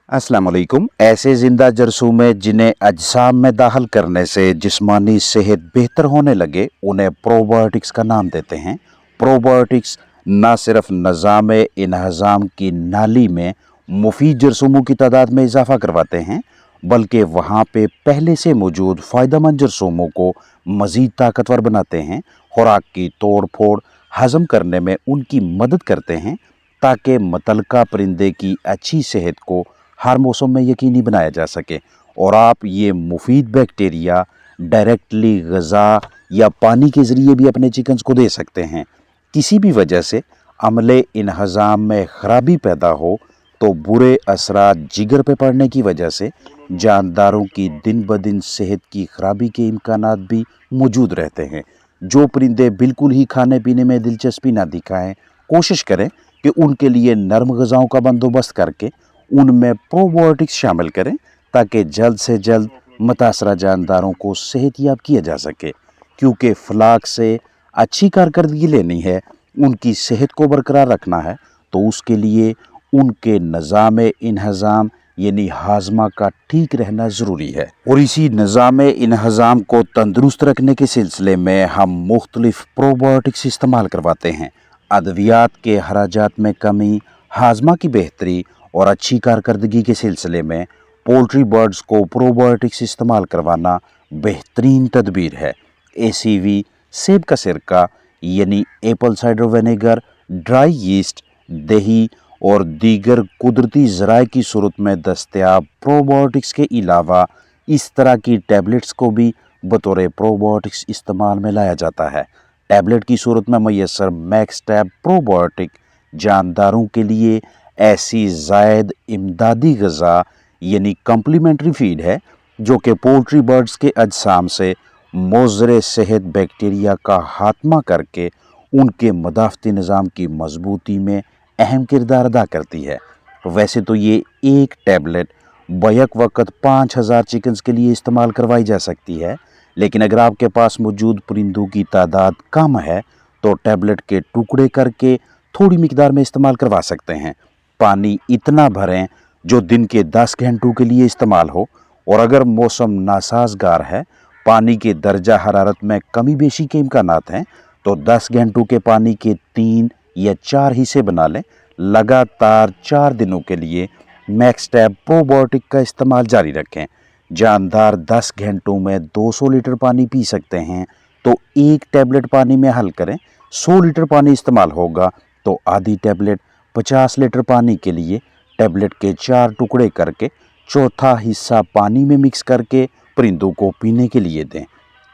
अस्सलाम वालेकुम। ऐसे जिंदा जरसूमें जिन्हें अजसाम में दाखिल करने से जिस्मानी सेहत बेहतर होने लगे उन्हें प्रोबायोटिक्स का नाम देते हैं। प्रोबायोटिक्स न सिर्फ निज़ाम इन्हज़ाम की नाली में मुफीद जरसूमों की तादाद में इजाफा करवाते हैं बल्कि वहाँ पे पहले से मौजूद फ़ायदेमंद जरसूमों को मज़ीद ताकतवर बनाते हैं, खुराक की तोड़ फोड़ हज़म करने में उनकी मदद करते हैं ताकि मुतल्लिका परिंदे की अच्छी सेहत को हर मौसम में यकीनी बनाया जा सके और आप ये मुफीद बैक्टीरिया डायरेक्टली ग़िज़ा या पानी के ज़रिए भी अपने चिकन्स को दे सकते हैं। किसी भी वजह से अमले इन्हज़ाम में ख़राबी पैदा हो तो बुरे असरात जिगर पे पड़ने की वजह से जानदारों की दिन ब दिन सेहत की ख़राबी के इम्कानात भी मौजूद रहते हैं। जो परिंदे बिल्कुल ही खाने पीने में दिलचस्पी ना दिखाएं, कोशिश करें कि उनके लिए नरम ग़िज़ाओं का बंदोबस्त करके उनमें प्रोबायोटिक्स शामिल करें ताकि जल्द से जल्द मुतासरा जानदारों को सेहतयाब किया जा सके। क्योंकि फ्लाक से अच्छी कारकर्दगी लेनी है, उनकी सेहत को बरकरार रखना है, तो उसके लिए उनके निज़ाम इन्हज़ाम यानी हाजमा का ठीक रहना ज़रूरी है। और इसी निज़ाम इन्हज़ाम को तंदुरुस्त रखने के सिलसिले में हम मुख्तलिफ प्रोबायोटिक्स इस्तेमाल करवाते हैं। अद्वियात के खराजात में कमी, हाजमा की बेहतरी और अच्छी कारकर्दगी के सिलसिले में पोल्ट्री बर्ड्स को प्रोबायोटिक्स इस्तेमाल करवाना बेहतरीन तदबीर है। ACV, सेब का सिरका यानी Apple cider vinegar, dry yeast, दही और दीगर कुदरती ज़राए की सूरत में दस्तयाब प्रोबायोटिक्स के अलावा इस तरह की टैबलेट्स को भी बतौर प्रोबायोटिक्स इस्तेमाल में लाया जाता है। टैबलेट की सूरत में मैसर मैक्सटैब प्रोबायोटिक जानदारों के लिए ऐसी ज़ायद इमदादी ग़िज़ा यानी कम्प्लीमेंट्री फीड है जो कि पोल्ट्री बर्ड्स के अजसाम से मोज़र सेहत बैक्टीरिया का खात्मा करके उनके मदाफ़ती निज़ाम की मजबूती में अहम किरदार अदा करती है। वैसे तो ये एक टैबलेट बैक वक़्त 5000 चिकन्स के लिए इस्तेमाल करवाई जा सकती है, लेकिन अगर आपके पास मौजूद परिंदों की तादाद कम है तो टैबलेट के टुकड़े करके थोड़ी मिकदार में इस्तेमाल करवा सकते हैं। पानी इतना भरें जो दिन के 10 घंटों के लिए इस्तेमाल हो, और अगर मौसम नासाजगार है, पानी के दर्जा हरारत में कमी बेशी के इम्कानात हैं, तो 10 घंटों के पानी के 3 या 4 हिस्से बना लें। लगातार 4 दिनों के लिए मैक्सटैब प्रोबायोटिक का इस्तेमाल जारी रखें। जानदार 10 घंटों में 200 लीटर पानी पी सकते हैं, तो एक टैबलेट पानी में हल करें। 100 लीटर पानी इस्तेमाल होगा तो आधी टैबलेट 50 लीटर पानी के लिए टैबलेट के 4 टुकड़े करके चौथा हिस्सा पानी में मिक्स करके परिंदों को पीने के लिए दें।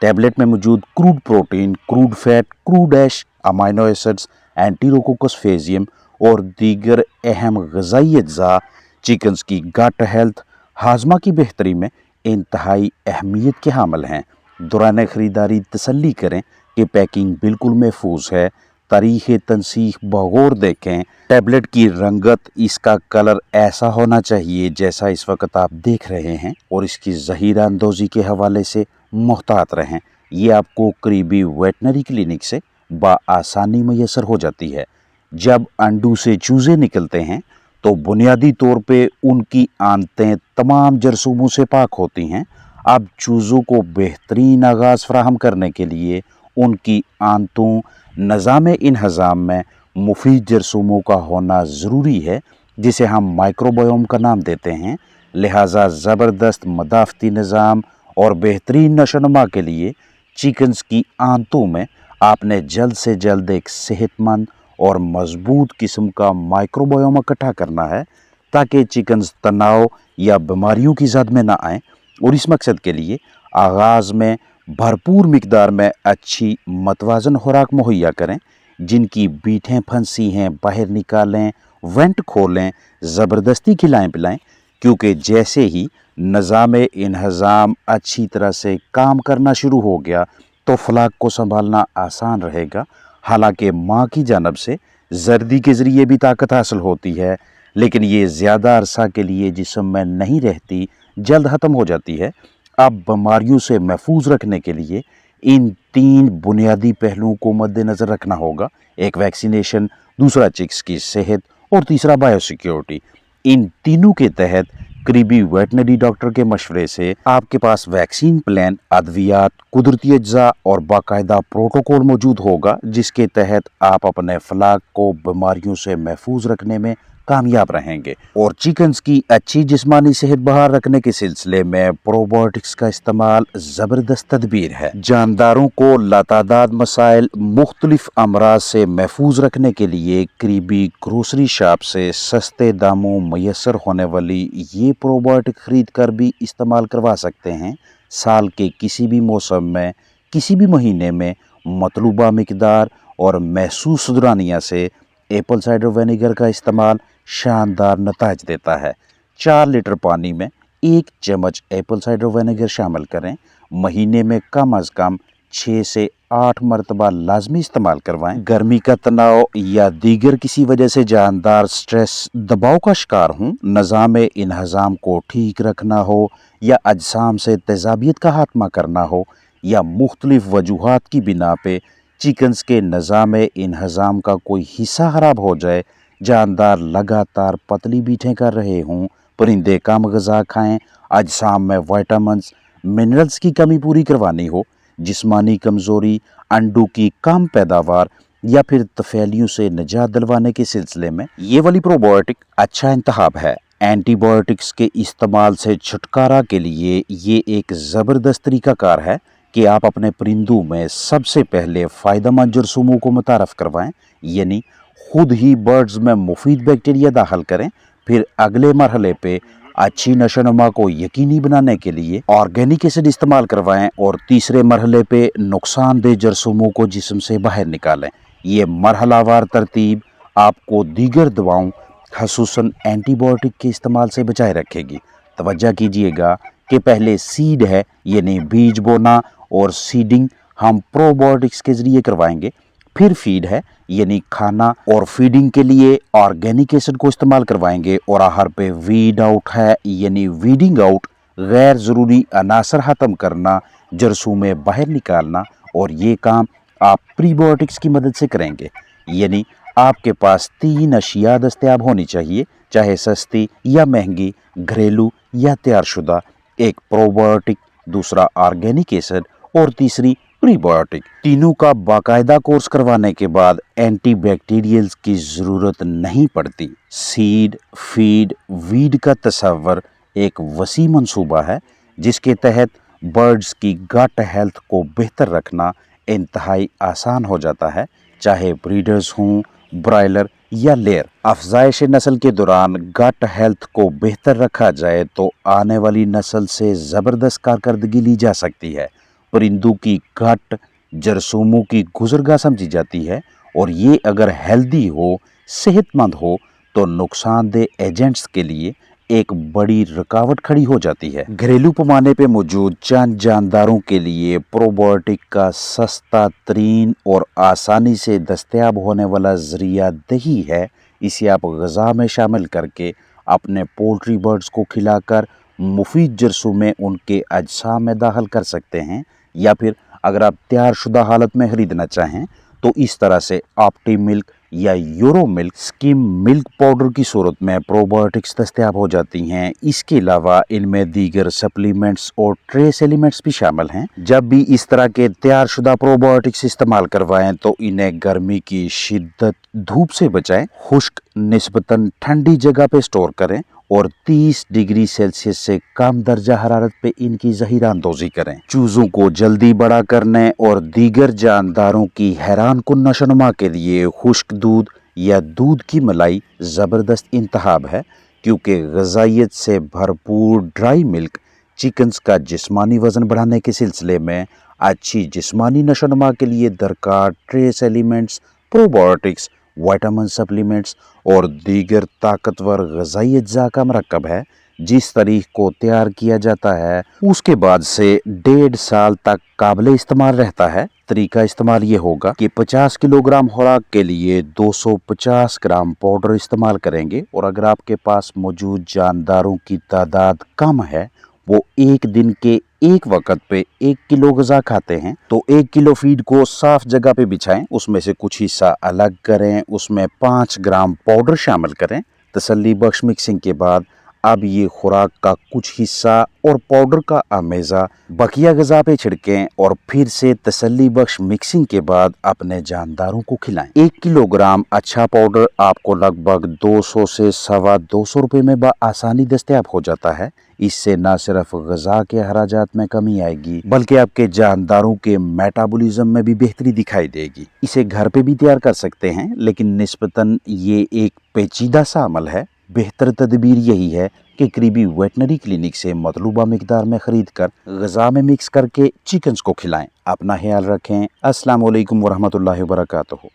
टैबलेट में मौजूद crude protein, crude fat, crude ash, amino acids, enterococcus faecium और दीगर अहम ग़िज़ाई अज्जा चिकन्स की गट हेल्थ, हाजमा की बेहतरी में इंतहाई अहमियत के हामिल हैं। दौरान ख़रीदारी तसल्ली करें कि पैकिंग बिल्कुल महफूज है। तारीख़ तनसीख बगौर देखें। टैबलेट की रंगत, इसका कलर ऐसा होना चाहिए जैसा इस वक्त आप देख रहे हैं, और इसकी ज़हीरा अंदोज़ी के हवाले से मुहतात रहें। ये आपको करीबी वेटनरी क्लिनिक से बआसानी मैसर हो जाती है। जब अंडू से चूज़े निकलते हैं तो बुनियादी तौर पे उनकी आंतें तमाम जरसूमों से पाक होती हैं। अब चूज़ों को बेहतरीन आगाज़ फराहम करने के लिए उनकी आंतों निज़ाम इन्हज़ाम में मुफीद जरसूमों का होना ज़रूरी है, जिसे हम माइक्रोबायोम का नाम देते हैं। लिहाजा ज़बरदस्त मदाफ़ती निज़ाम और बेहतरीन नशोनुमा के लिए चिकन्स की आंतों में आपने जल्द से जल्द एक सेहतमंद और मजबूत किस्म का माइक्रोबायोम इकट्ठा करना है ताकि चिकन्स तनाव या बीमारियों की जद में ना आएँ। और इस मकसद के लिए आगाज़ में भरपूर मिकदार में अच्छी मतवाज़न खुराक मुहैया करें। जिनकी बीठें फंसी हैं बाहर निकालें, वेंट खोलें, ज़बरदस्ती खिलाएं पिलाएं, क्योंकि जैसे ही निज़ाम इन्हज़ाम अच्छी तरह से काम करना शुरू हो गया तो फ्लाक को संभालना आसान रहेगा। हालांकि माँ की जानब से जर्दी के ज़रिए भी ताकत हासिल होती है, लेकिन ये ज़्यादा अरसा के लिए जिस्म में नहीं रहती, जल्द ख़त्म हो जाती है। अब बीमारियों से महफूज रखने के लिए इन 3 बुनियादी पहलुओं को मद्देनज़र रखना होगा। एक वैक्सीनेशन, दूसरा चिक्स की सेहत और तीसरा बायोसिक्योरिटी। इन तीनों के तहत करीबी वेटनरी डॉक्टर के मशवरे से आपके पास वैक्सीन प्लान, अद्वियात, कुदरती अज्जा और बाकायदा प्रोटोकॉल मौजूद होगा, जिसके तहत आप अपने फलाक को बीमारियों से महफूज रखने में कामयाब रहेंगे। और चिकन्स की अच्छी जिस्मानी सेहत बहाल रखने के सिलसिले में प्रोबायोटिक्स का इस्तेमाल जबरदस्त तदबीर है। जानदारों को लातादाद मसाइल, मुख्तलिफ अमराज से महफूज रखने के लिए करीबी ग्रोसरी शॉप से सस्ते दामों मैसर होने वाली ये प्रोबायोटिक खरीद कर भी इस्तेमाल करवा सकते हैं। साल के किसी भी मौसम में, किसी भी महीने में मतलूबा मिकदार और महसूस दुरानिया से एप्पल साइडर विनेगर का इस्तेमाल शानदार नताज देता है। 4 लीटर पानी में 1 चम्मच एप्पल साइडर विनेगर शामिल करें। महीने में कम अज़ कम 6 से 8 मरतबा लाजमी इस्तेमाल करवाएं। गर्मी का तनाव या दीगर किसी वजह से जानदार स्ट्रेस दबाव का शिकार हों, निज़ाम इन्हज़ाम को ठीक रखना हो या अजसाम से तेज़ाबियत का खात्मा करना हो या मुख्तलिफ वजूहात की बिना पे चिकन्स के निज़ाम इन्हज़ाम का कोई हिस्सा ख़राब हो जाए, जानदार लगातार पतली बीठें कर रहे हों, परिंदे कम ग़िज़ा खाएं, अजसाम में विटामिन्स, मिनरल्स की कमी पूरी करवानी हो, जिस्मानी कमज़ोरी, अंडों की कम पैदावार या फिर तफैलियों से निजात दिलवाने के सिलसिले में ये वाली प्रोबायोटिक अच्छा इंतखाब है। एंटीबायोटिक्स के इस्तेमाल से छुटकारा के लिए ये एक ज़बरदस्त तरीक़ाकार है कि आप अपने परिंदों में सबसे पहले फ़ायदेमंद जरासीमों को मुतारफ़ करवाएं, यानी खुद ही बर्ड्स में मुफीद बैक्टीरिया दाखिल करें। फिर अगले मरहले पे अच्छी नशोनुमा को यकीनी बनाने के लिए ऑर्गेनिक एसिड इस्तेमाल करवाएं और तीसरे मरहले पे नुकसानदेह जरासीमों को जिस्म से बाहर निकालें। ये मरहलावार तरतीब आपको दीगर दवाओं ख़ुसूसन एंटीबायोटिक के इस्तेमाल से बचाए रखेगी। तवज्जो कीजिएगा कि पहले सीड है, यानी बीज बोना और सीडिंग हम प्रोबायोटिक्स के ज़रिए करवाएंगे। फिर फीड है, यानी खाना और फीडिंग के लिए ऑर्गेनिक एसिड को इस्तेमाल करवाएंगे। और आहार पे वीड आउट है, यानी वीडिंग आउट, गैर ज़रूरी अनासर ख़त्म करना, जरासीम बाहर निकालना। और ये काम आप प्रीबायोटिक्स की मदद से करेंगे। यानी आपके पास 3 अशिया दस्तयाब होनी चाहिए, चाहे सस्ती या महंगी, घरेलू या तैयारशुदा। एक प्रोबायोटिक, दूसरा ऑर्गेनिक एसिड और तीसरी प्रीबायोटिक। तीनों का बाकायदा कोर्स करवाने के बाद एंटीबैक्टीरियल्स की ज़रूरत नहीं पड़ती। सीड, फीड, वीड का तस्वर एक वसी मंसूबा है जिसके तहत बर्ड्स की गट हेल्थ को बेहतर रखना इंतहाई आसान हो जाता है, चाहे ब्रीडर्स हों, ब्रायलर या लेयर। अफजाइश नस्ल के दौरान गट हेल्थ को बेहतर रखा जाए तो आने वाली नस्ल से ज़बरदस्त कारकर्दगी ली जा सकती है। परिंदों की गट जरासीमों की गुज़रगाह समझी जाती है और ये अगर हेल्दी हो, सेहतमंद हो तो नुकसानदेह एजेंट्स के लिए एक बड़ी रुकावट खड़ी हो जाती है। घरेलू पैमाने पे मौजूद चंद जानदारों के लिए प्रोबायोटिक का सस्ता तरीन और आसानी से दस्तयाब होने वाला ज़रिया दही है। इसे आप ग़िज़ा में शामिल करके अपने पोल्ट्री बर्ड्स को खिलाकर मुफीद जरासीम में उनके अजसाम में दाखिल कर सकते हैं। या फिर अगर आप तैयारशुदा हालत में ख़रीदना चाहें तो इस तरह से ऑप्टी मिल्क या euro milk, skim milk powder की सूरत में प्रोबायोटिक्स दस्तयाब हो जाती हैं। इसके अलावा इनमें दीगर सप्लीमेंट्स और ट्रेस एलिमेंट्स भी शामिल हैं। जब भी इस तरह के तैयारशुदा प्रोबायोटिक्स इस्तेमाल करवाएं तो इन्हें गर्मी की शिद्दत, धूप से बचाएं, खुश्क निस्बतन ठंडी जगह पे स्टोर करें और 30 डिग्री सेल्सियस से कम दर्जा हरारत पे इनकी ज़हीरा अंदोज़ी करें। चूज़ों को जल्दी बड़ा करने और दीगर जानदारों की हैरान कुन नशोनुमा के लिए खुश्क दूध या दूध की मलाई ज़बरदस्त इंतखाब है, क्योंकि ग़िज़ाइयत से भरपूर ड्राई मिल्क चिकन्स का जिस्मानी वज़न बढ़ाने के सिलसिले में अच्छी जिस्मानी नशोनुमा के लिए दरकार trace elements, probiotics, vitamin supplements और दीगर ताकतवर ग़िज़ाई अज्जा का मरकब है। जिस तरीक़ को तैयार किया जाता है उसके बाद से 1.5 साल तक काबिल इस्तेमाल रहता है। तरीका इस्तेमाल ये होगा कि 50 किलोग्राम खुराक के लिए 250 ग्राम पाउडर इस्तेमाल करेंगे। और अगर आपके पास मौजूद जानदारों की तादाद कम है, वो एक दिन के एक वक्त पे 1 किलो ग़िज़ा खाते हैं, तो 1 किलो फीड को साफ जगह पे बिछाएं, उसमें से कुछ हिस्सा अलग करें, उसमें 5 ग्राम पाउडर शामिल करें। तसल्ली बख्श मिक्सिंग के बाद اب یہ خوراک کا کچھ حصہ اور پاؤڈر کا آمیزہ بقیہ غذا پہ چھڑکیں اور پھر سے تسلی بخش مکسنگ کے بعد اپنے جانداروں کو کھلائیں۔ 1 کلو گرام اچھا پاؤڈر آپ کو لگ بھگ 200 سے 250 روپے میں بآسانی دستیاب ہو جاتا ہے۔ اس سے نہ صرف غذا کے اخراجات میں کمی آئے گی بلکہ آپ کے جانداروں کے میٹابولزم میں بھی بہتری دکھائی دے گی۔ اسے گھر پہ بھی تیار کر سکتے ہیں، لیکن نسبتاً یہ ایک پیچیدہ سا عمل ہے۔ بہتر تدبیر یہی ہے کہ قریبی ویٹنری کلینک سے مطلوبہ مقدار میں خرید کر غذا میں مکس کر کے چکنز کو کھلائیں۔ اپنا خیال رکھیں۔ السلام علیکم ورحمۃ اللہ وبرکاتہ۔